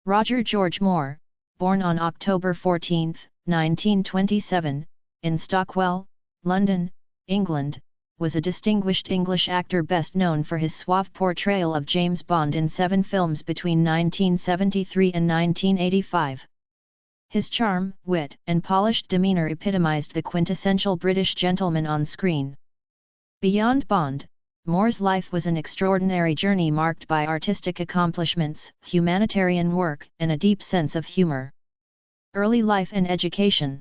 Roger George Moore, born on October 14, 1927, in Stockwell, London, England, was a distinguished English actor best known for his suave portrayal of James Bond in 7 films between 1973 and 1985. His charm, wit, and polished demeanour epitomized the quintessential British gentleman on screen. Beyond Bond, Moore's life was an extraordinary journey marked by artistic accomplishments, humanitarian work, and a deep sense of humour. Early life and education.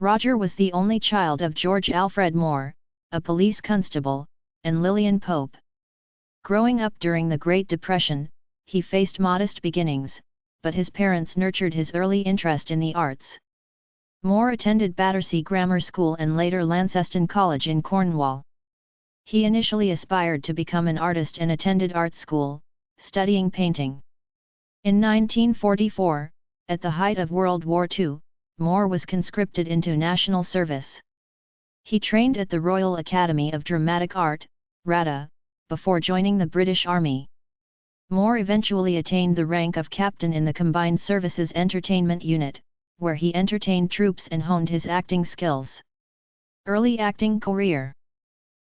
Roger was the only child of George Alfred Moore, a police constable, and Lillian Pope. Growing up during the Great Depression, he faced modest beginnings, but his parents nurtured his early interest in the arts. Moore attended Battersea Grammar School and later Launceston College in Cornwall. He initially aspired to become an artist and attended art school, studying painting. In 1944, at the height of World War II, Moore was conscripted into national service. He trained at the Royal Academy of Dramatic Art, RADA, before joining the British Army. Moore eventually attained the rank of captain in the Combined Services Entertainment Unit, where he entertained troops and honed his acting skills. Early acting career.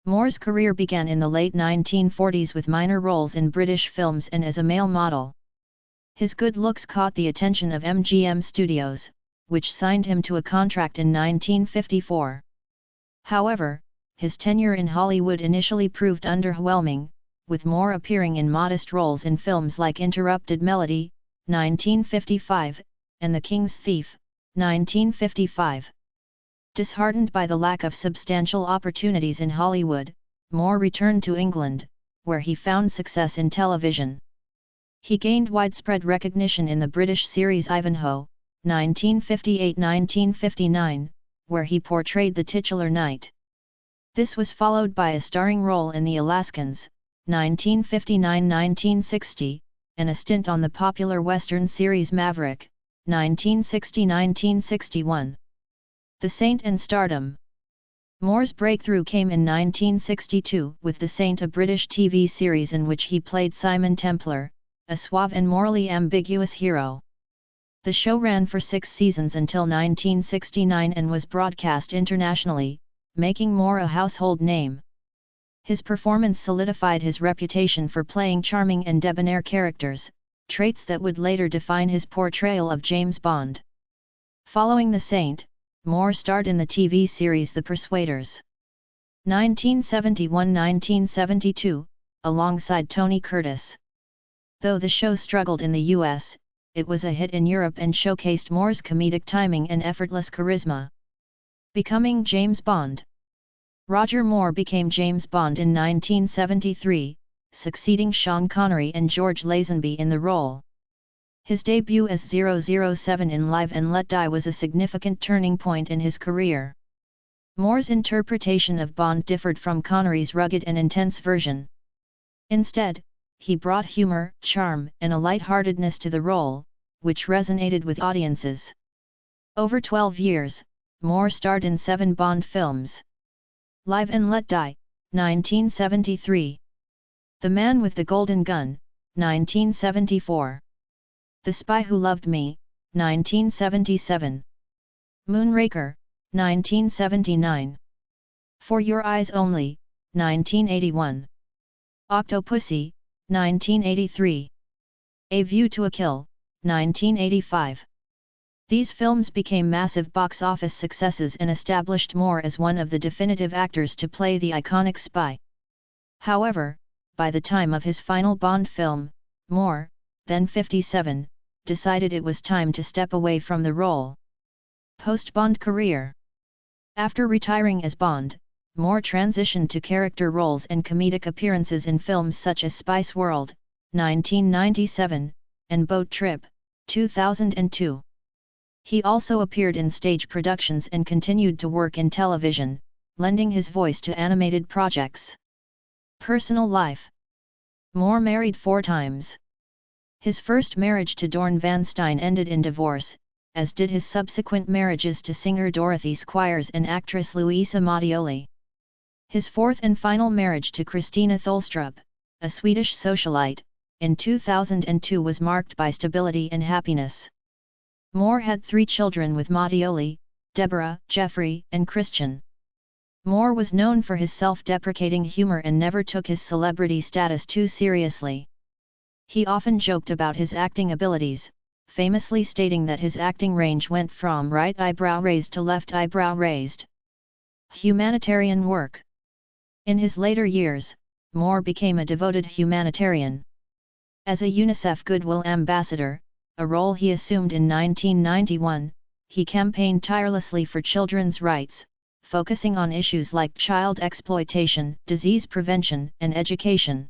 Moore's career began in the late 1940s with minor roles in British films and as a male model. His good looks caught the attention of MGM Studios, which signed him to a contract in 1954. However, his tenure in Hollywood initially proved underwhelming, with Moore appearing in modest roles in films like Interrupted Melody, 1955, and The King's Thief, 1955. Disheartened by the lack of substantial opportunities in Hollywood, Moore returned to England, where he found success in television. He gained widespread recognition in the British series Ivanhoe, 1958-1959, where he portrayed the titular knight. This was followed by a starring role in The Alaskans, 1959-1960, and a stint on the popular Western series Maverick, 1960-1961. The Saint and stardom. Moore's breakthrough came in 1962 with The Saint, a British TV series in which he played Simon Templar, a suave and morally ambiguous hero. The show ran for 6 seasons until 1969 and was broadcast internationally, making Moore a household name. His performance solidified his reputation for playing charming and debonair characters, traits that would later define his portrayal of James Bond. Following The Saint, Moore starred in the TV series The Persuaders. 1971-1972, alongside Tony Curtis. Though the show struggled in the US, it was a hit in Europe and showcased Moore's comedic timing and effortless charisma. Becoming James Bond. Roger Moore became James Bond in 1973, succeeding Sean Connery and George Lazenby in the role. His debut as 007 in Live and Let Die was a significant turning point in his career. Moore's interpretation of Bond differed from Connery's rugged and intense version. Instead, he brought humor, charm, and a lightheartedness to the role, which resonated with audiences. Over 12 years, Moore starred in 7 Bond films. Live and Let Die, 1973. The Man with the Golden Gun, 1974. The Spy Who Loved Me, 1977. Moonraker, 1979. For Your Eyes Only, 1981. Octopussy, 1983. A View to a Kill, 1985. These films became massive box office successes and established Moore as one of the definitive actors to play the iconic spy. However, by the time of his final Bond film, Moore, then 57, decided it was time to step away from the role. Post-Bond career. After retiring as Bond, Moore transitioned to character roles and comedic appearances in films such as Spice World, 1997, and Boat Trip, 2002. He also appeared in stage productions and continued to work in television, lending his voice to animated projects. Personal life. Moore married 4 times. His first marriage to Dorn Van Stein ended in divorce, as did his subsequent marriages to singer Dorothy Squires and actress Louisa Mattioli. His fourth and final marriage to Christina Tholstrup, a Swedish socialite, in 2002 was marked by stability and happiness. Moore had 3 children with Mattioli, Deborah, Jeffrey, and Christian. Moore was known for his self-deprecating humor and never took his celebrity status too seriously. He often joked about his acting abilities, famously stating that his acting range went from right eyebrow raised to left eyebrow raised. Humanitarian work. In his later years, Moore became a devoted humanitarian. As a UNICEF Goodwill Ambassador, a role he assumed in 1991, he campaigned tirelessly for children's rights, focusing on issues like child exploitation, disease prevention, and education.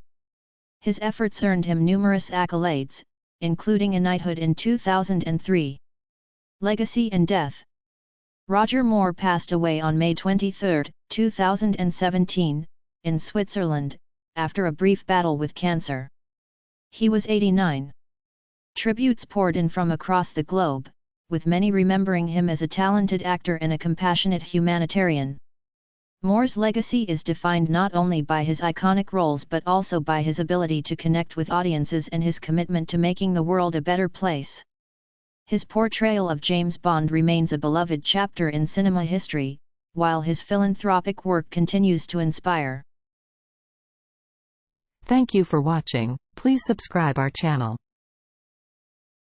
His efforts earned him numerous accolades, including a knighthood in 2003. Legacy and death. Roger Moore passed away on May 23, 2017, in Switzerland, after a brief battle with cancer. He was 89. Tributes poured in from across the globe, with many remembering him as a talented actor and a compassionate humanitarian. Moore's legacy is defined not only by his iconic roles but also by his ability to connect with audiences and his commitment to making the world a better place. His portrayal of James Bond remains a beloved chapter in cinema history, while his philanthropic work continues to inspire. Thank you for watching. Please subscribe our channel.